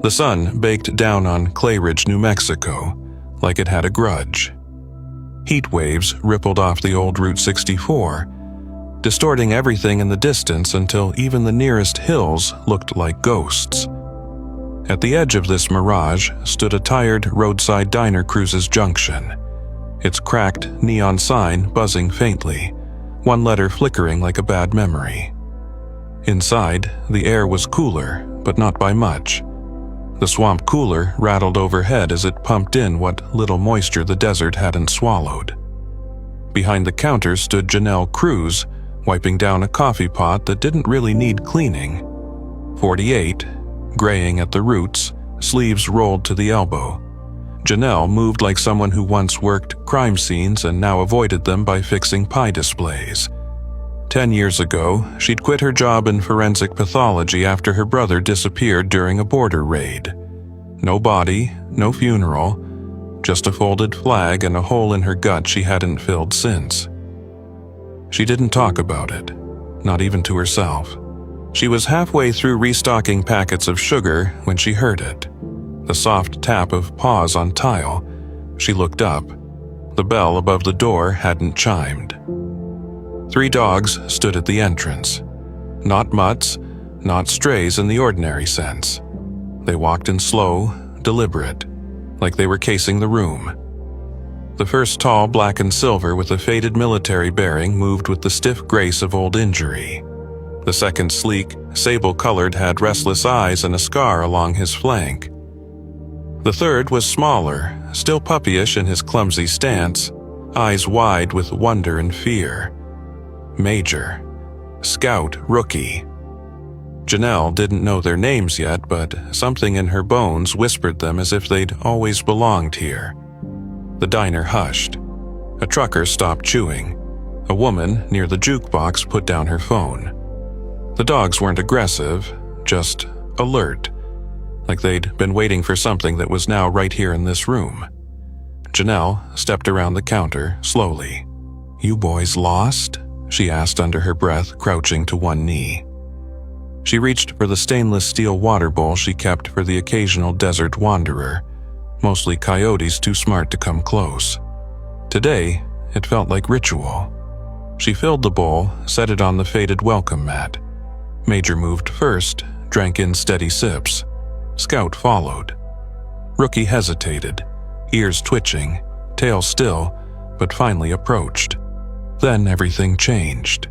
The sun baked down on Clay Ridge, New Mexico, like it had a grudge. Heat waves rippled off the old Route 64, distorting everything in the distance until even the nearest hills looked like ghosts. At the edge of this mirage stood a tired roadside diner Cruises Junction, its cracked neon sign buzzing faintly, one letter flickering like a bad memory. Inside, the air was cooler, but not by much. The swamp cooler rattled overhead as it pumped in what little moisture the desert hadn't swallowed. Behind the counter stood Janelle Cruz, wiping down a coffee pot that didn't really need cleaning. 48, graying at the roots, sleeves rolled to the elbow. Janelle moved like someone who once worked crime scenes and now avoided them by fixing pie displays. 10 years ago, she'd quit her job in forensic pathology after her brother disappeared during a border raid. No body, no funeral, just a folded flag and a hole in her gut she hadn't filled since. She didn't talk about it, not even to herself. She was halfway through restocking packets of sugar when she heard it. The soft tap of paws on tile. She looked up. The bell above the door hadn't chimed. 3 dogs stood at the entrance. Not mutts, not strays in the ordinary sense. They walked in slow, deliberate, like they were casing the room. The first tall black and silver with a faded military bearing moved with the stiff grace of old injury. The second sleek, sable-colored had restless eyes and a scar along his flank. The third was smaller, still puppyish in his clumsy stance, eyes wide with wonder and fear. Major, Scout, Rookie. Janelle didn't know their names yet, but something in her bones whispered them as if they'd always belonged here. The diner hushed. A trucker stopped chewing. A woman near the jukebox put down her phone. The dogs weren't aggressive, just alert, like they'd been waiting for something that was now right here in this room. Janelle stepped around the counter slowly. "You boys lost?" she asked under her breath, crouching to one knee. She reached for the stainless steel water bowl she kept for the occasional desert wanderer, mostly coyotes too smart to come close. Today, it felt like ritual. She filled the bowl, set it on the faded welcome mat. Major moved first, drank in steady sips. Scout followed. Rookie hesitated, ears twitching, tail still, but finally approached. Then everything changed.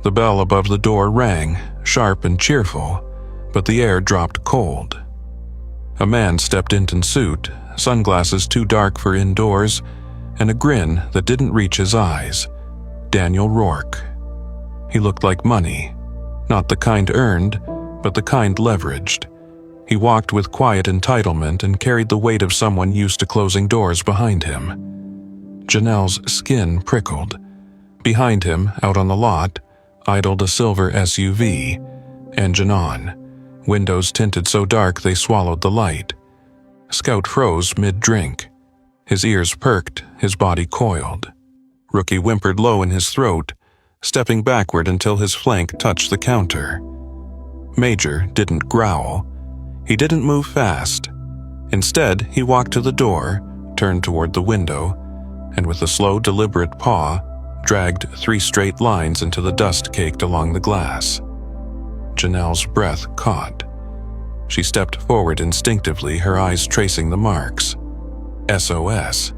The bell above the door rang, sharp and cheerful, but the air dropped cold. A man stepped into suit, sunglasses too dark for indoors, and a grin that didn't reach his eyes. Daniel Rourke. He looked like money, not the kind earned, but the kind leveraged. He walked with quiet entitlement and carried the weight of someone used to closing doors behind him. Janelle's skin prickled. Behind him, out on the lot, idled a silver SUV, engine on, windows tinted so dark they swallowed the light. Scout froze mid-drink. His ears perked, his body coiled. Rookie whimpered low in his throat, stepping backward until his flank touched the counter. Major didn't growl. He didn't move fast. Instead, he walked to the door, turned toward the window, and with a slow, deliberate paw, dragged 3 straight lines into the dust caked along the glass. Janelle's breath caught. She stepped forward instinctively, her eyes tracing the marks. SOS.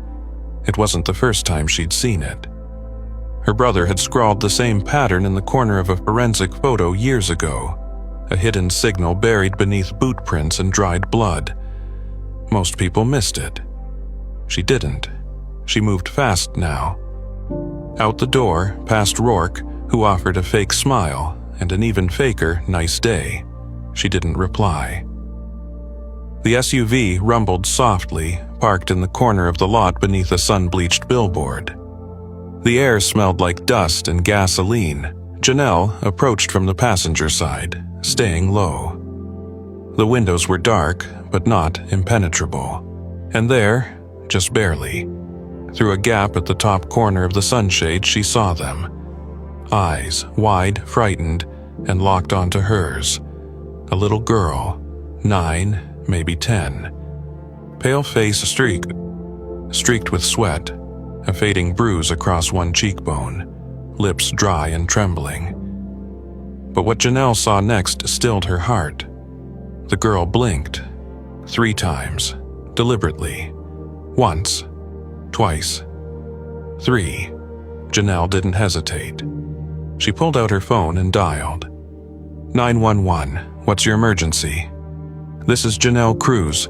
It wasn't the first time she'd seen it. Her brother had scrawled the same pattern in the corner of a forensic photo years ago, a hidden signal buried beneath boot prints and dried blood. Most people missed it. She didn't. She moved fast now. Out the door, past Rourke, who offered a fake smile and an even faker nice day. She didn't reply. The SUV rumbled softly, parked in the corner of the lot beneath a sun-bleached billboard. The air smelled like dust and gasoline. Janelle approached from the passenger side, staying low. The windows were dark, but not impenetrable. And there, just barely, through a gap at the top corner of the sunshade, she saw them. Eyes, wide, frightened, and locked onto hers. A little girl, 9, maybe 10. Pale face streaked with sweat, a fading bruise across one cheekbone, lips dry and trembling. But what Janelle saw next stilled her heart. The girl blinked 3 times, deliberately. Once, twice, 3. Janelle didn't hesitate. She pulled out her phone and dialed. 911, what's your emergency? This is Janelle Cruz.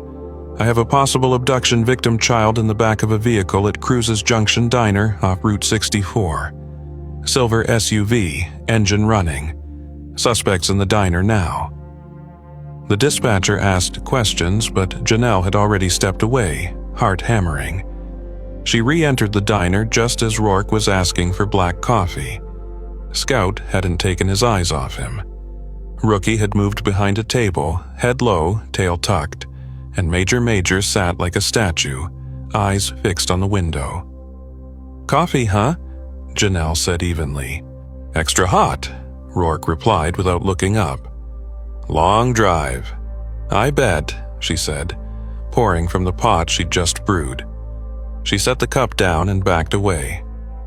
I have a possible abduction victim child in the back of a vehicle at Cruz's Junction Diner off Route 64. Silver SUV, engine running. Suspects in the diner now. The dispatcher asked questions, but Janelle had already stepped away, heart hammering. She re-entered the diner just as Rourke was asking for black coffee. Scout hadn't taken his eyes off him. Rookie had moved behind a table, head low, tail tucked, and Major sat like a statue, eyes fixed on the window. "Coffee, huh?" Janelle said evenly. "Extra hot," Rourke replied without looking up. "Long drive." "I bet," she said, pouring from the pot she'd just brewed. She set the cup down and backed away.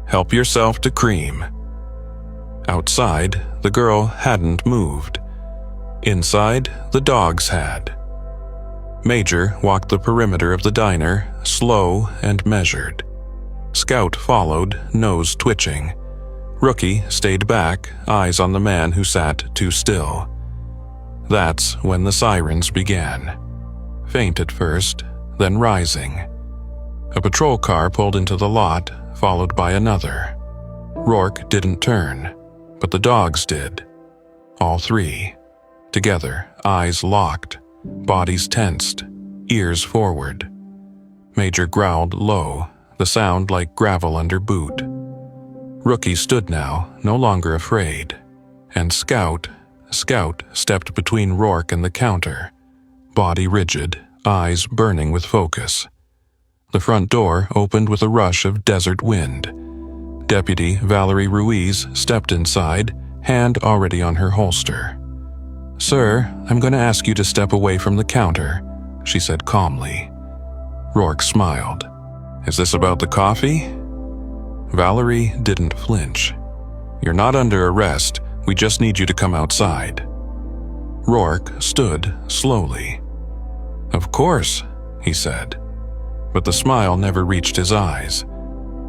"Help yourself to cream." Outside, the girl hadn't moved. Inside, the dogs had. Major walked the perimeter of the diner, slow and measured. Scout followed, nose twitching. Rookie stayed back, eyes on the man who sat too still. That's when the sirens began. Faint at first, then rising. A patrol car pulled into the lot, followed by another. Rourke didn't turn, but the dogs did. All 3. Together, eyes locked, bodies tensed, ears forward. Major growled low, the sound like gravel under boot. Rookie stood now, no longer afraid, and Scout stepped between Rourke and the counter, body rigid, eyes burning with focus. The front door opened with a rush of desert wind. Deputy Valerie Ruiz stepped inside, hand already on her holster. "Sir, I'm going to ask you to step away from the counter," she said calmly. Rourke smiled. "Is this about the coffee?" Valerie didn't flinch. "You're not under arrest. We just need you to come outside." Rourke stood slowly. "Of course," he said. But the smile never reached his eyes.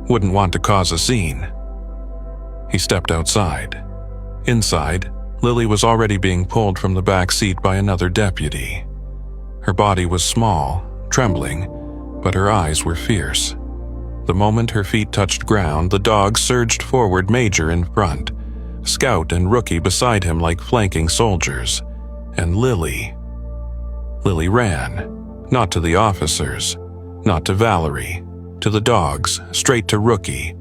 Wouldn't want to cause a scene. He stepped outside. Inside, Lily was already being pulled from the back seat by another deputy. Her body was small, trembling, but her eyes were fierce. The moment her feet touched ground, the dog surged forward, Major in front, Scout and Rookie beside him like flanking soldiers, and Lily. Lily ran, not to the officers, not to Valerie, to the dogs, straight to Rookie.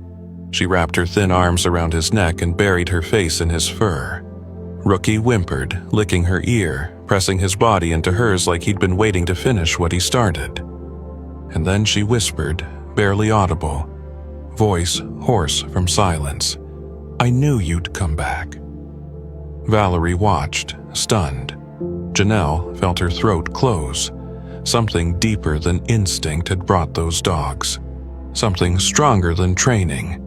She wrapped her thin arms around his neck and buried her face in his fur. Rookie whimpered, licking her ear, pressing his body into hers like he'd been waiting to finish what he started. And then she whispered, barely audible, voice hoarse from silence, "I knew you'd come back." Valerie watched, stunned. Janelle felt her throat close. Something deeper than instinct had brought those dogs. Something stronger than training.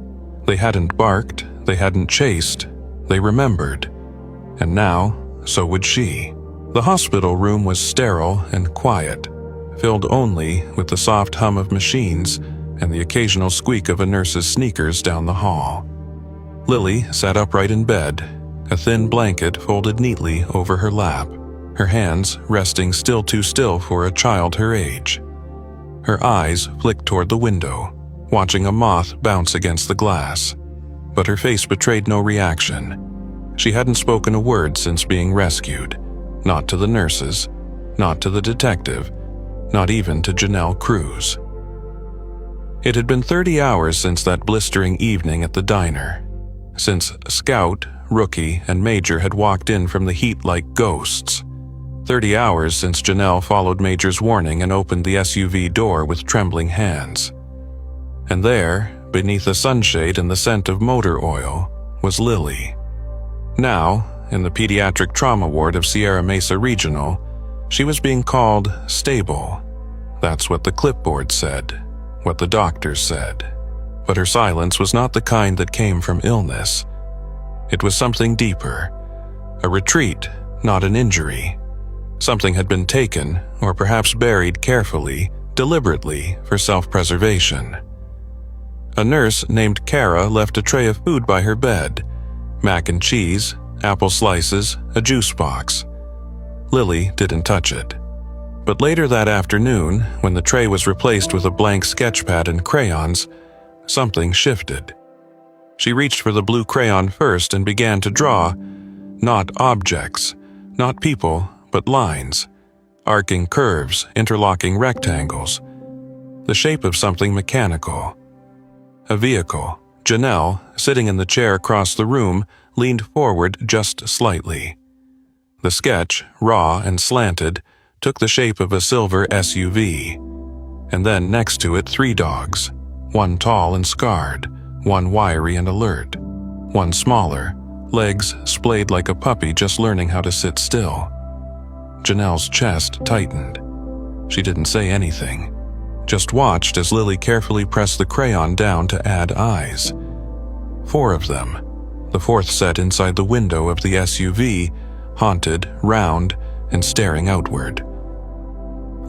They hadn't barked, they hadn't chased, they remembered. And now, so would she. The hospital room was sterile and quiet, filled only with the soft hum of machines and the occasional squeak of a nurse's sneakers down the hall. Lily sat upright in bed, a thin blanket folded neatly over her lap, her hands resting still too still for a child her age. Her eyes flicked toward the window, watching a moth bounce against the glass, but her face betrayed no reaction. She hadn't spoken a word since being rescued, not to the nurses, not to the detective, not even to Janelle Cruz. It had been 30 hours since that blistering evening at the diner, since Scout, Rookie, and Major had walked in from the heat like ghosts. 30 hours since Janelle followed Major's warning and opened the SUV door with trembling hands. And there, beneath a sunshade and the scent of motor oil, was Lily. Now, in the pediatric trauma ward of Sierra Mesa Regional, She was being called stable. That's what the clipboard said, what the doctors said. But her silence was not the kind that came from illness. It was something deeper. A retreat, not an injury. Something had been taken, or perhaps buried carefully, deliberately, for self-preservation. A nurse named Kara left a tray of food by her bed, mac and cheese, apple slices, a juice box. Lily didn't touch it. But later that afternoon, when the tray was replaced with a blank sketchpad and crayons, something shifted. She reached for the blue crayon first and began to draw, not objects, not people, but lines, arcing curves, interlocking rectangles, the shape of something mechanical. A vehicle. Janelle, sitting in the chair across the room, leaned forward just slightly. The sketch, raw and slanted, took the shape of a silver SUV. And then next to it 3 dogs, one tall and scarred, one wiry and alert, one smaller, legs splayed like a puppy just learning how to sit still. Janelle's chest tightened. She didn't say anything, just watched as Lily carefully pressed the crayon down to add eyes. 4 of them, the 4th set inside the window of the SUV, haunted, round, and staring outward.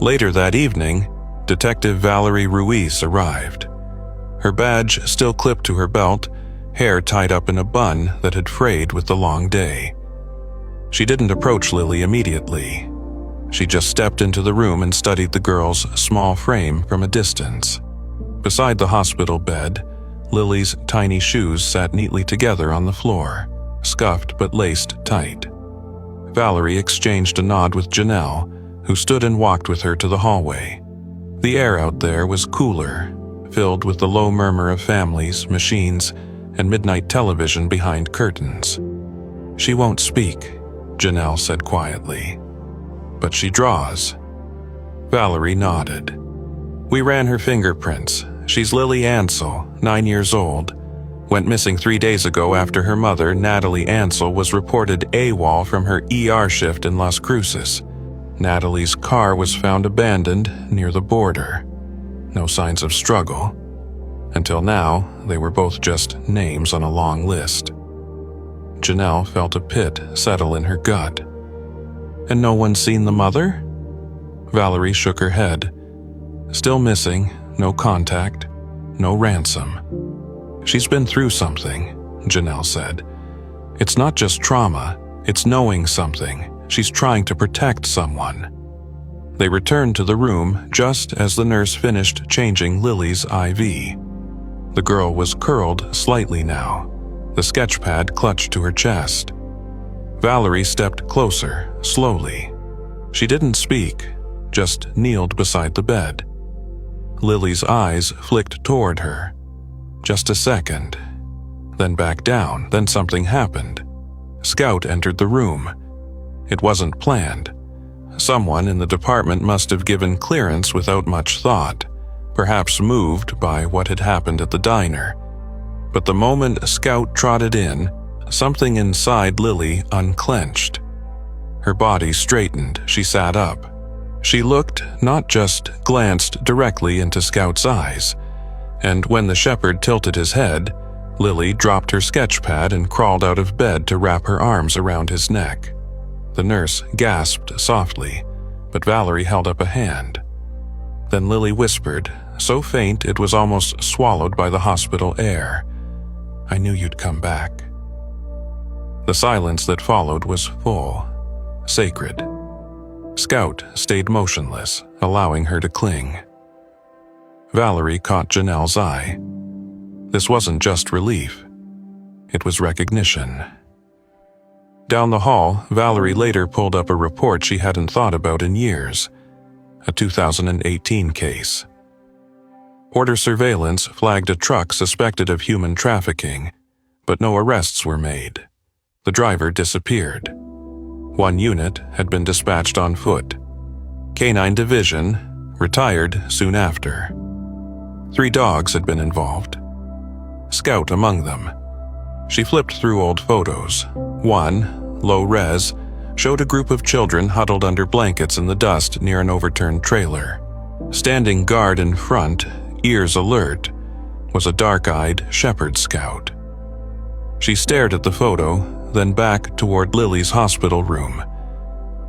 Later that evening, Detective Valerie Ruiz arrived. Her badge still clipped to her belt, hair tied up in a bun that had frayed with the long day. She didn't approach Lily immediately. She just stepped into the room and studied the girl's small frame from a distance. Beside the hospital bed, Lily's tiny shoes sat neatly together on the floor, scuffed but laced tight. Valerie exchanged a nod with Janelle, who stood and walked with her to the hallway. The air out there was cooler, filled with the low murmur of families, machines, and midnight television behind curtains. "She won't speak," Janelle said quietly. "But she draws." Valerie nodded. "We ran her fingerprints. She's Lily Ansel, 9 years old. Went missing 3 days ago after her mother, Natalie Ansel, was reported AWOL from her ER shift in Las Cruces. Natalie's car was found abandoned near the border. No signs of struggle. Until now, they were both just names on a long list." Janelle felt a pit settle in her gut. "And no one's seen the mother?" Valerie shook her head. "Still missing, no contact, no ransom." "She's been through something," Janelle said. "It's not just trauma, it's knowing something. She's trying to protect someone." They returned to the room just as the nurse finished changing Lily's IV. The girl was curled slightly now, the sketchpad clutched to her chest. Valerie stepped closer, slowly. She didn't speak, just kneeled beside the bed. Lily's eyes flicked toward her. Just a second. Then back down, then something happened. Scout entered the room. It wasn't planned. Someone in the department must have given clearance without much thought, perhaps moved by what had happened at the diner. But the moment Scout trotted in, something inside Lily unclenched. Her body straightened, she sat up. She looked, not just glanced directly into Scout's eyes. And when the shepherd tilted his head, Lily dropped her sketchpad and crawled out of bed to wrap her arms around his neck. The nurse gasped softly, but Valerie held up a hand. Then Lily whispered, so faint it was almost swallowed by the hospital air, "I knew you'd come back." The silence that followed was full, sacred. Scout stayed motionless, allowing her to cling. Valerie caught Janelle's eye. This wasn't just relief. It was recognition. Down the hall, Valerie later pulled up a report she hadn't thought about in years. A 2018 case. Border surveillance flagged a truck suspected of human trafficking, but no arrests were made. The driver disappeared. One unit had been dispatched on foot. Canine Division retired soon after. 3 dogs had been involved. Scout among them. She flipped through old photos. One, low res, showed a group of children huddled under blankets in the dust near an overturned trailer. Standing guard in front, ears alert, was a dark-eyed shepherd scout. She stared at the photo, then back toward Lily's hospital room.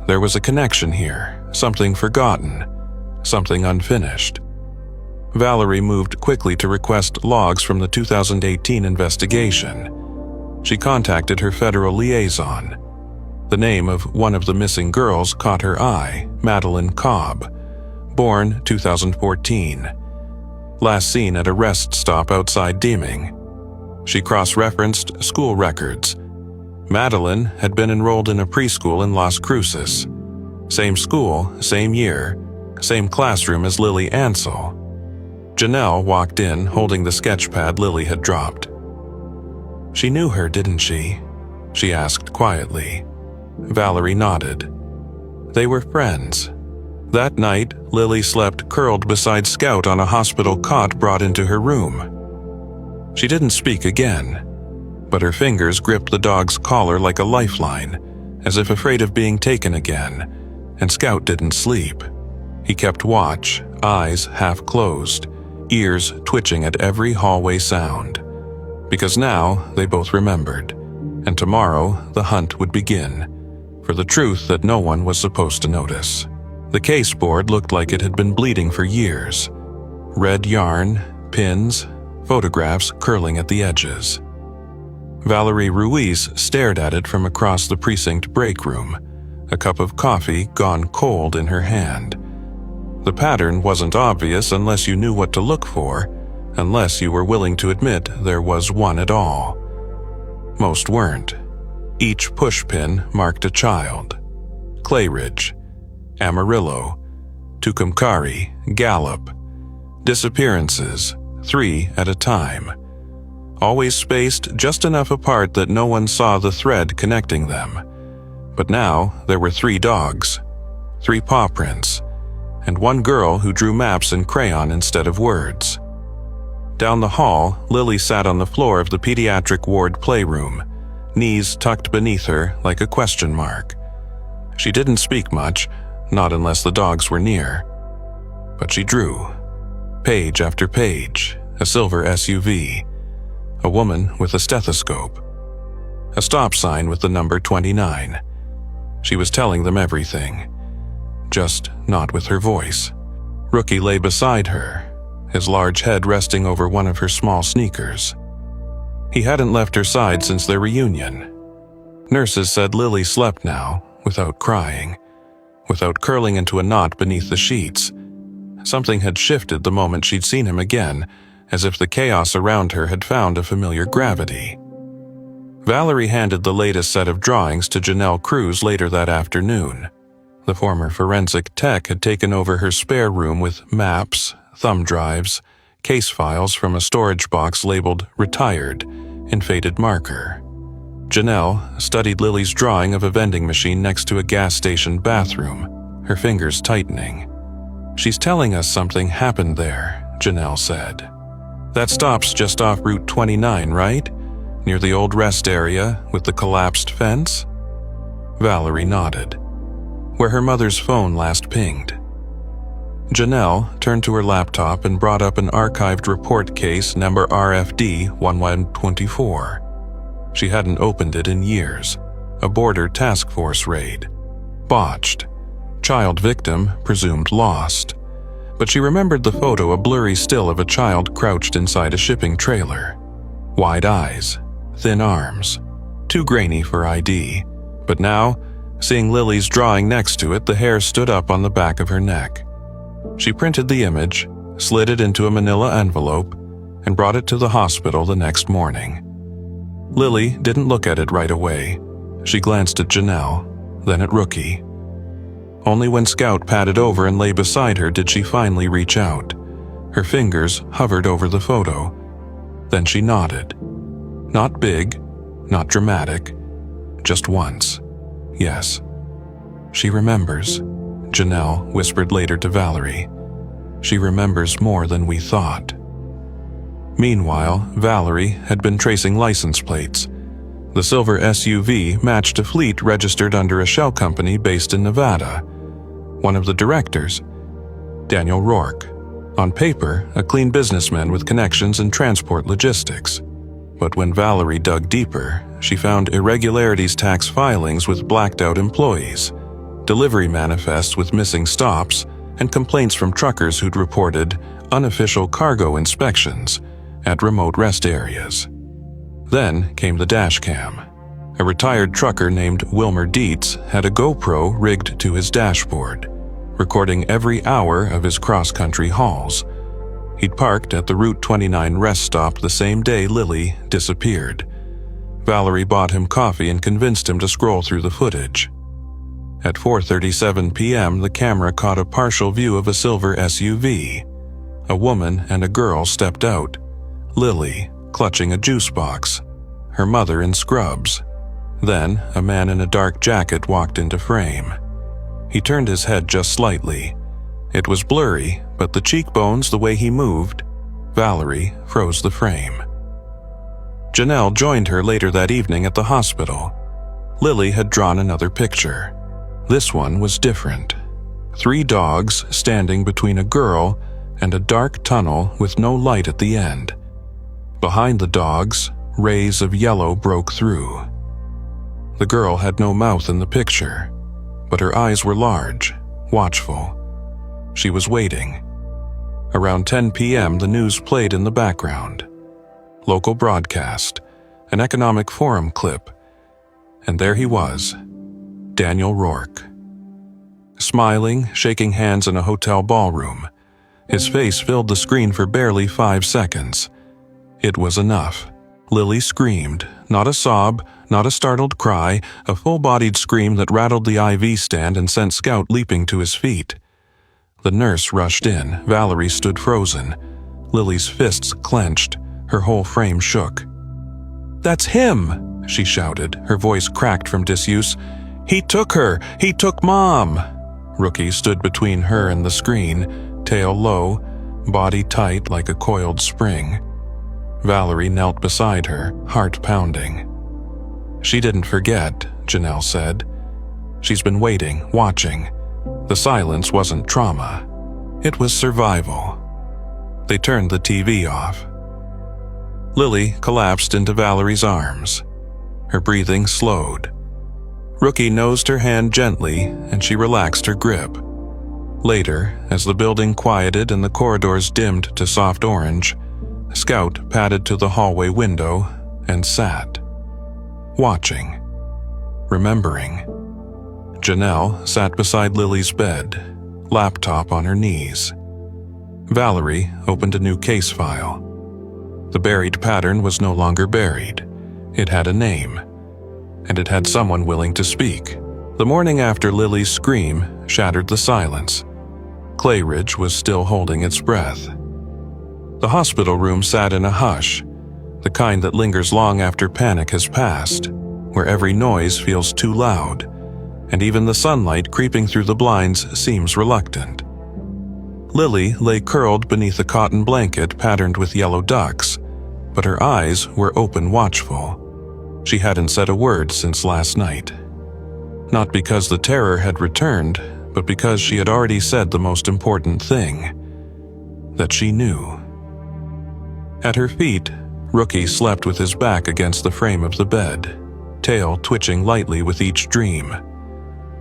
There was a connection here, something forgotten, something unfinished. Valerie moved quickly to request logs from the 2018 investigation. She contacted her federal liaison. The name of one of the missing girls caught her eye, Madeline Cobb, born 2014. Last seen at a rest stop outside Deeming. She cross-referenced school records. Madeline had been enrolled in a preschool in Las Cruces. Same school, same year, same classroom as Lily Ansell. Janelle walked in holding the sketchpad Lily had dropped. "She knew her, didn't she?" she asked quietly. Valerie nodded. They were friends. That night, Lily slept curled beside Scout on a hospital cot brought into her room. She didn't speak again, but her fingers gripped the dog's collar like a lifeline, as if afraid of being taken again, and Scout didn't sleep. He kept watch, eyes half closed, ears twitching at every hallway sound. Because now they both remembered, and tomorrow the hunt would begin, for the truth that no one was supposed to notice. The caseboard looked like it had been bleeding for years. Red yarn, pins, photographs curling at the edges. Valerie Ruiz stared at it from across the precinct break room, a cup of coffee gone cold in her hand. The pattern wasn't obvious unless you knew what to look for, unless you were willing to admit there was one at all. Most weren't. Each pushpin marked a child. Clayridge, Amarillo, Tucumcari, Gallup. Disappearances, 3 at a time. Always spaced just enough apart that no one saw the thread connecting them. But now there were 3 dogs, 3 paw prints, and one girl who drew maps in crayon instead of words. Down the hall, Lily sat on the floor of the pediatric ward playroom, knees tucked beneath her like a question mark. She didn't speak much, not unless the dogs were near. But she drew. Page after page, a silver SUV, a woman with a stethoscope, a stop sign with the number 29. She was telling them everything, just not with her voice. Rookie lay beside her, his large head resting over one of her small sneakers. He hadn't left her side since their reunion. Nurses said Lily slept now, without crying, without curling into a knot beneath the sheets. Something had shifted the moment she'd seen him again, as if the chaos around her had found a familiar gravity. Valerie handed the latest set of drawings to Janelle Cruz later that afternoon. The former forensic tech had taken over her spare room with maps, thumb drives, case files from a storage box labeled "Retired" in faded marker. Janelle studied Lily's drawing of a vending machine next to a gas station bathroom, her fingers tightening. "She's telling us something happened there," Janelle said. "That stop's just off Route 29, right? Near the old rest area with the collapsed fence?" Valerie nodded. "Where her mother's phone last pinged." Janelle turned to her laptop and brought up an archived report case number RFD 1124. She hadn't opened it in years. A border task force raid. Botched. Child victim presumed lost. But she remembered the photo, a blurry still of a child crouched inside a shipping trailer. Wide eyes, thin arms, too grainy for ID. But now, seeing Lily's drawing next to it, the hair stood up on the back of her neck. She printed the image, slid it into a manila envelope, and brought it to the hospital the next morning. Lily didn't look at it right away. She glanced at Janelle, then at Rookie. Only when Scout patted over and lay beside her did she finally reach out. Her fingers hovered over the photo. Then she nodded. Not big, not dramatic, just once. Yes. She remembers, Janelle whispered later to Valerie. She remembers more than we thought. Meanwhile, Valerie had been tracing license plates. The silver SUV matched a fleet registered under a shell company based in Nevada. One of the directors, Daniel Rourke. On paper, a clean businessman with connections in transport logistics. But when Valerie dug deeper, she found irregularities tax filings with blacked-out employees, delivery manifests with missing stops, and complaints from truckers who'd reported unofficial cargo inspections at remote rest areas. Then came the dash cam. A retired trucker named Wilmer Dietz had a GoPro rigged to his dashboard, recording every hour of his cross-country hauls. He'd parked at the Route 29 rest stop the same day Lily disappeared. Valerie bought him coffee and convinced him to scroll through the footage. At 4:37 p.m., the camera caught a partial view of a silver SUV. A woman and a girl stepped out, Lily clutching a juice box, her mother in scrubs. Then, a man in a dark jacket walked into frame. He turned his head just slightly. It was blurry, but the cheekbones, the way he moved, Valerie froze the frame. Janelle joined her later that evening at the hospital. Lily had drawn another picture. This one was different. 3 dogs standing between a girl and a dark tunnel with no light at the end. Behind the dogs, rays of yellow broke through. The girl had no mouth in the picture, but her eyes were large, watchful. She was waiting. Around 10 p.m., the news played in the background. Local broadcast, an economic forum clip, and there he was, Daniel Rourke. Smiling, shaking hands in a hotel ballroom. His face filled the screen for barely 5 seconds. It was enough. Lily screamed, not a sob, not a startled cry, a full-bodied scream that rattled the IV stand and sent Scout leaping to his feet. The nurse rushed in. Valerie stood frozen. Lily's fists clenched. Her whole frame shook. "That's him!" she shouted, her voice cracked from disuse. "He took her! He took Mom!" Rookie stood between her and the screen, tail low, body tight like a coiled spring. Valerie knelt beside her, heart pounding. "She didn't forget," Janelle said. "She's been waiting, watching. The silence wasn't trauma. It was survival." They turned the TV off. Lily collapsed into Valerie's arms. Her breathing slowed. Rookie nosed her hand gently, and she relaxed her grip. Later, as the building quieted and the corridors dimmed to soft orange, Scout padded to the hallway window and sat, watching, remembering. Janelle sat beside Lily's bed, laptop on her knees. Valerie opened a new case file. The buried pattern was no longer buried. It had a name, and it had someone willing to speak. The morning after Lily's scream shattered the silence, Clayridge was still holding its breath. The hospital room sat in a hush, the kind that lingers long after panic has passed, where every noise feels too loud, and even the sunlight creeping through the blinds seems reluctant. Lily lay curled beneath a cotton blanket patterned with yellow ducks, but her eyes were open, watchful. She hadn't said a word since last night. Not because the terror had returned, but because she had already said the most important thing, that she knew. At her feet, Rookie slept with his back against the frame of the bed, tail twitching lightly with each dream.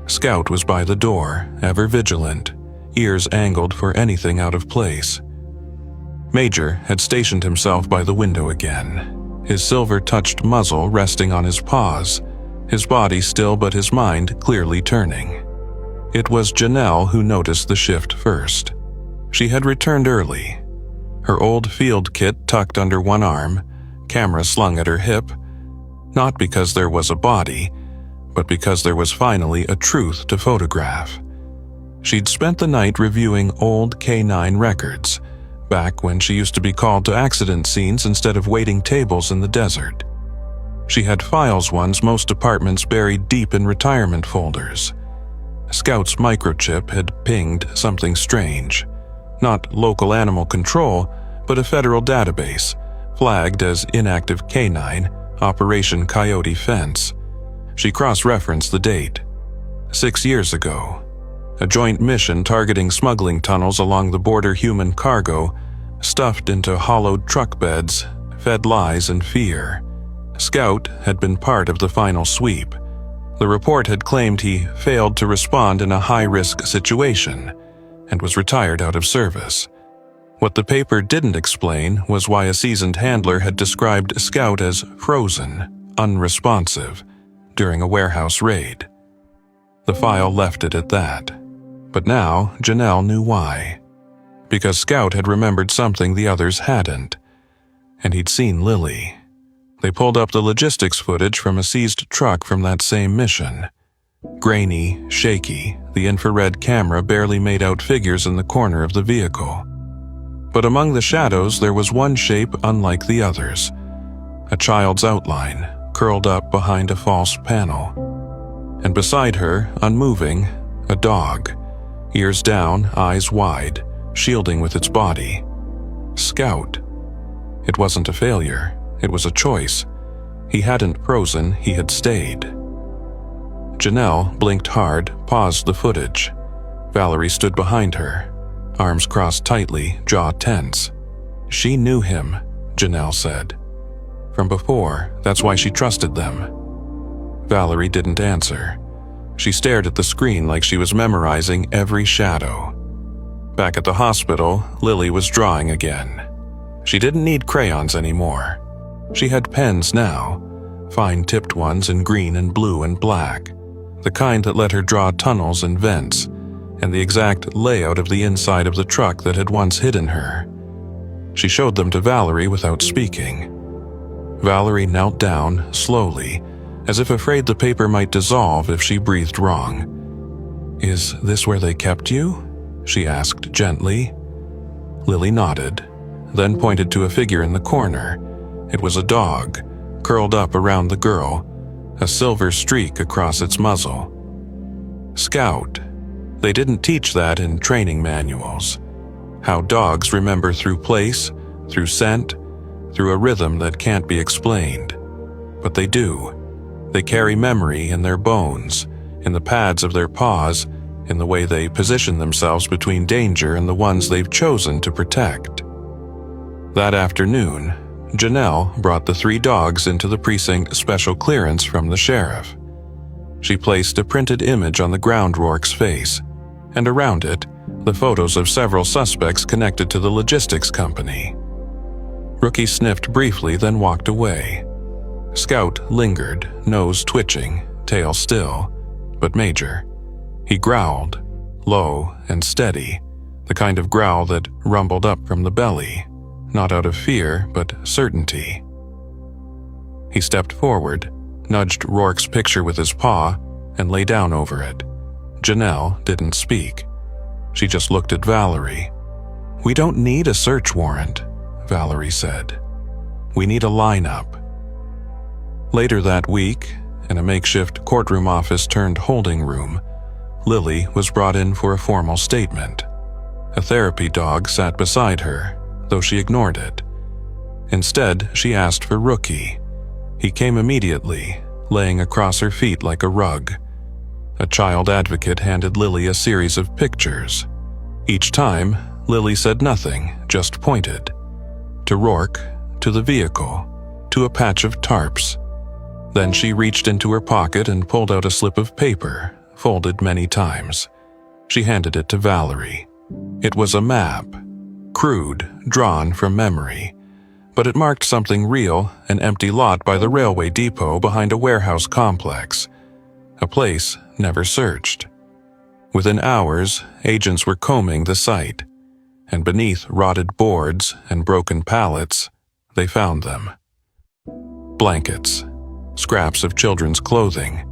Scout was by the door, ever vigilant, ears angled for anything out of place. Major had stationed himself by the window again, his silver-touched muzzle resting on his paws, his body still but his mind clearly turning. It was Janelle who noticed the shift first. She had returned early, her old field kit tucked under one arm, camera slung at her hip, not because there was a body, but because there was finally a truth to photograph. She'd spent the night reviewing old K9 records, back when she used to be called to accident scenes instead of waiting tables in the desert. She had files once most departments buried deep in retirement folders. Scout's microchip had pinged something strange. Not local animal control, but a federal database, flagged as inactive K9, Operation Coyote Fence. She cross-referenced the date. 6 years ago. A joint mission targeting smuggling tunnels along the border. Human cargo, stuffed into hollowed truck beds, fed lies and fear. Scout had been part of the final sweep. The report had claimed he failed to respond in a high-risk situation and was retired out of service. What the paper didn't explain was why a seasoned handler had described Scout as frozen, unresponsive, during a warehouse raid. The file left it at that. But now Janelle knew why. Because Scout had remembered something the others hadn't. And he'd seen Lily. They pulled up the logistics footage from a seized truck from that same mission. Grainy, shaky, the infrared camera barely made out figures in the corner of the vehicle. But among the shadows there was one shape unlike the others. A child's outline, curled up behind a false panel. And beside her, unmoving, a dog, ears down, eyes wide, shielding with its body. Scout. It wasn't a failure, it was a choice. He hadn't frozen, he had stayed. Janelle blinked hard, paused the footage. Valerie stood behind her, arms crossed tightly, jaw tense. She knew him, Janelle said. From before, that's why she trusted them. Valerie didn't answer. She stared at the screen like she was memorizing every shadow. Back at the hospital, Lily was drawing again. She didn't need crayons anymore. She had pens now, fine-tipped ones in green and blue and black, the kind that let her draw tunnels and vents, and the exact layout of the inside of the truck that had once hidden her. She showed them to Valerie without speaking. Valerie knelt down, slowly, as if afraid the paper might dissolve if she breathed wrong. "Is this where they kept you?" she asked gently. Lily nodded, then pointed to a figure in the corner. It was a dog, curled up around the girl, a silver streak across its muzzle. Scout. They didn't teach that in training manuals. How dogs remember through place, through scent, through a rhythm that can't be explained. But they do. They carry memory in their bones, in the pads of their paws, in the way they position themselves between danger and the ones they've chosen to protect. That afternoon, Janelle brought the 3 dogs into the precinct special clearance from the sheriff. She placed a printed image on the ground Rourke's face, and around it, the photos of several suspects connected to the logistics company. Rookie sniffed briefly, then walked away. Scout lingered, nose twitching, tail still, but major. He growled, low and steady, the kind of growl that rumbled up from the belly, not out of fear, but certainty. He stepped forward, nudged Rourke's picture with his paw, and lay down over it. Janelle didn't speak. She just looked at Valerie. "We don't need a search warrant," Valerie said. "We need a lineup." Later that week, in a makeshift courtroom office turned holding room, Lily was brought in for a formal statement. A therapy dog sat beside her, though she ignored it. Instead, she asked for Rookie. He came immediately, laying across her feet like a rug. A child advocate handed Lily a series of pictures. Each time, Lily said nothing, just pointed. To Rourke, to the vehicle, to a patch of tarps. Then she reached into her pocket and pulled out a slip of paper, folded many times. She handed it to Valerie. It was a map, crude, drawn from memory, but it marked something real, an empty lot by the railway depot behind a warehouse complex, a place never searched. Within hours, agents were combing the site, and beneath rotted boards and broken pallets, they found them. Blankets, scraps of children's clothing,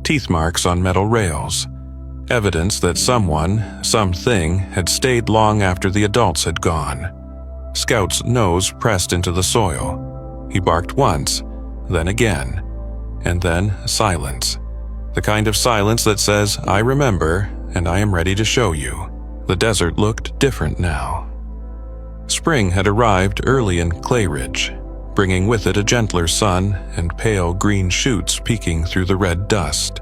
teeth marks on metal rails, evidence that someone, something, had stayed long after the adults had gone. Scout's nose pressed into the soil. He barked once, then again, and then silence. The kind of silence that says, "I remember, and I am ready to show you." The desert looked different now. Spring had arrived early in Clay Ridge. bringing with it a gentler sun and pale green shoots peeking through the red dust.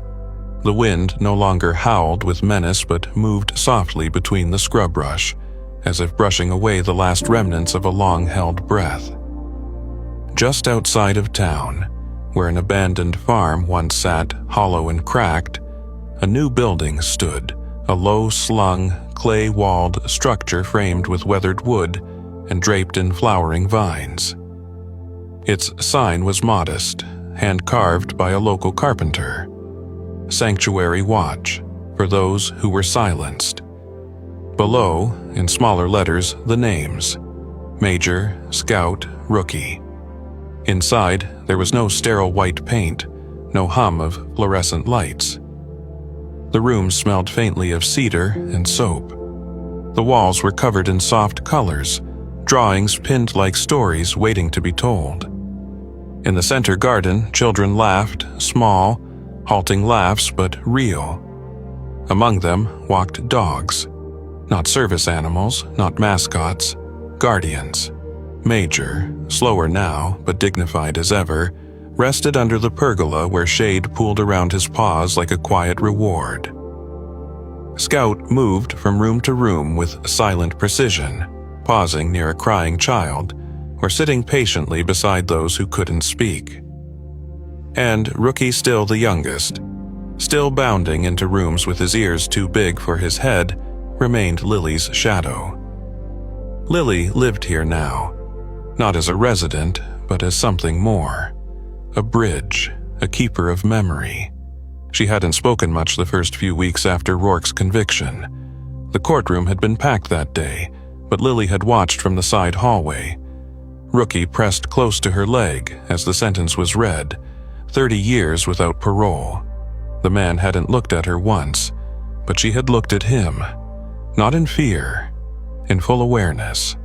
The wind no longer howled with menace but moved softly between the scrub brush, as if brushing away the last remnants of a long-held breath. Just outside of town, where an abandoned farm once sat hollow and cracked, a new building stood, a low-slung, clay-walled structure framed with weathered wood and draped in flowering vines. Its sign was modest, hand-carved by a local carpenter. Sanctuary Watch, for those who were silenced. Below, in smaller letters, the names: Major, Scout, Rookie. Inside, there was no sterile white paint, no hum of fluorescent lights. The room smelled faintly of cedar and soap. The walls were covered in soft colors, drawings pinned like stories waiting to be told. In the center garden, children laughed, small, halting laughs but real. Among them walked dogs. Not service animals, not mascots, guardians. Major, slower now but dignified as ever, rested under the pergola where shade pooled around his paws like a quiet reward. Scout moved from room to room with silent precision, pausing near a crying child or sitting patiently beside those who couldn't speak. And Rookie, still the youngest, still bounding into rooms with his ears too big for his head, remained Lily's shadow. Lily lived here now, not as a resident, but as something more. A bridge, a keeper of memory. She hadn't spoken much the first few weeks after Rourke's conviction. The courtroom had been packed that day, but Lily had watched from the side hallway. Rookie pressed close to her leg as the sentence was read, 30 years without parole. The man hadn't looked at her once, but she had looked at him, not in fear, in full awareness.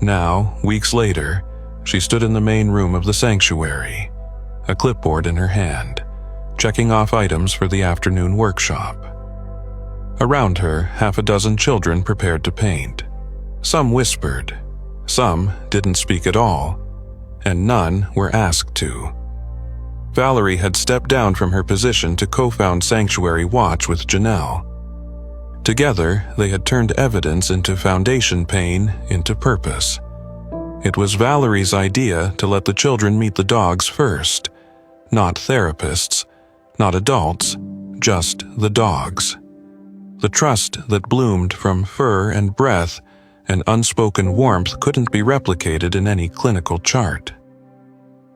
Now, weeks later, she stood in the main room of the sanctuary, a clipboard in her hand, checking off items for the afternoon workshop. Around her, half a dozen children prepared to paint. Some whispered, some didn't speak at all, and none were asked to. Valerie had stepped down from her position to co-found Sanctuary Watch with Janelle. Together, they had turned evidence into foundation pain into purpose. It was Valerie's idea to let the children meet the dogs first, not therapists, not adults, just the dogs. The trust that bloomed from fur and breath and unspoken warmth couldn't be replicated in any clinical chart.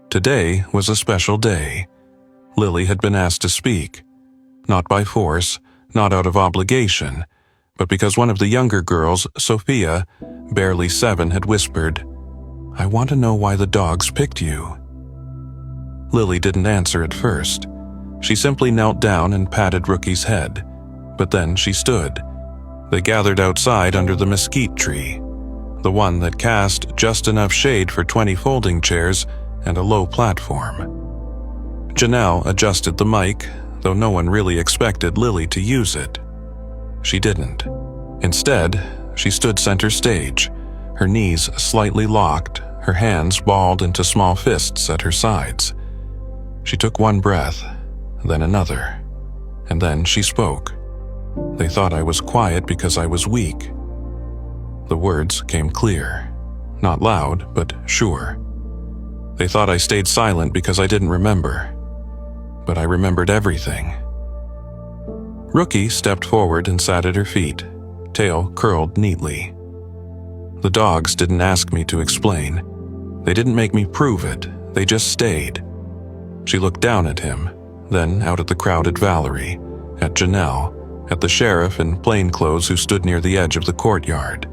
Today was a special day. Lily had been asked to speak, not by force, not out of obligation, but because one of the younger girls, Sophia, barely 7, had whispered, "I want to know why the dogs picked you." Lily didn't answer at first. She simply knelt down and patted Rookie's head, but then she stood. They gathered outside under the mesquite tree, the one that cast just enough shade for 20 folding chairs and a low platform. Janelle adjusted the mic, though no one really expected Lily to use it. She didn't. Instead, she stood center stage, her knees slightly locked, her hands balled into small fists at her sides. She took one breath, then another, and then she spoke. They thought I was quiet because I was weak. The words came clear, not loud, but sure. They thought I stayed silent because I didn't remember, but I remembered everything. Rookie stepped forward and sat at her feet, tail curled neatly. The dogs didn't ask me to explain. They didn't make me prove it, they just stayed. She looked down at him, then out at the crowd at Valerie, at Janelle, at the sheriff in plainclothes who stood near the edge of the courtyard,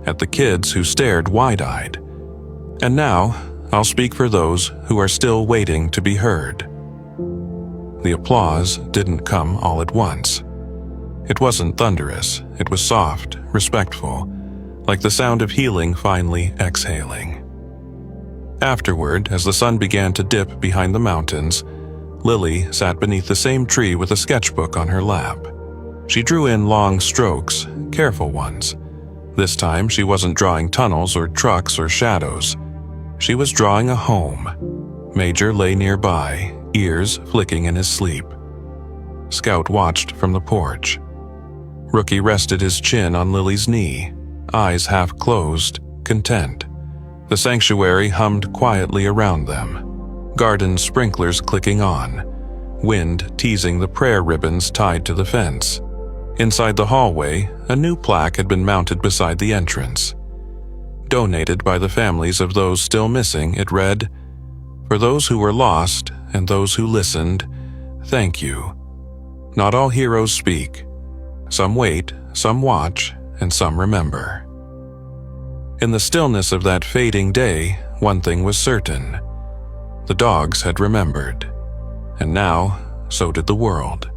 at the kids who stared wide-eyed. And now, I'll speak for those who are still waiting to be heard. The applause didn't come all at once. It wasn't thunderous, it was soft, respectful, like the sound of healing finally exhaling. Afterward, as the sun began to dip behind the mountains, Lily sat beneath the same tree with a sketchbook on her lap. She drew in long strokes, careful ones. This time she wasn't drawing tunnels or trucks or shadows. She was drawing a home. Major lay nearby, ears flicking in his sleep. Scout watched from the porch. Rookie rested his chin on Lily's knee, eyes half closed, content. The sanctuary hummed quietly around them, garden sprinklers clicking on, wind teasing the prayer ribbons tied to the fence. Inside the hallway, a new plaque had been mounted beside the entrance. Donated by the families of those still missing, it read, "For those who were lost and those who listened, thank you. Not all heroes speak. Some wait, some watch, and some remember." In the stillness of that fading day, one thing was certain. The dogs had remembered. And now, so did the world.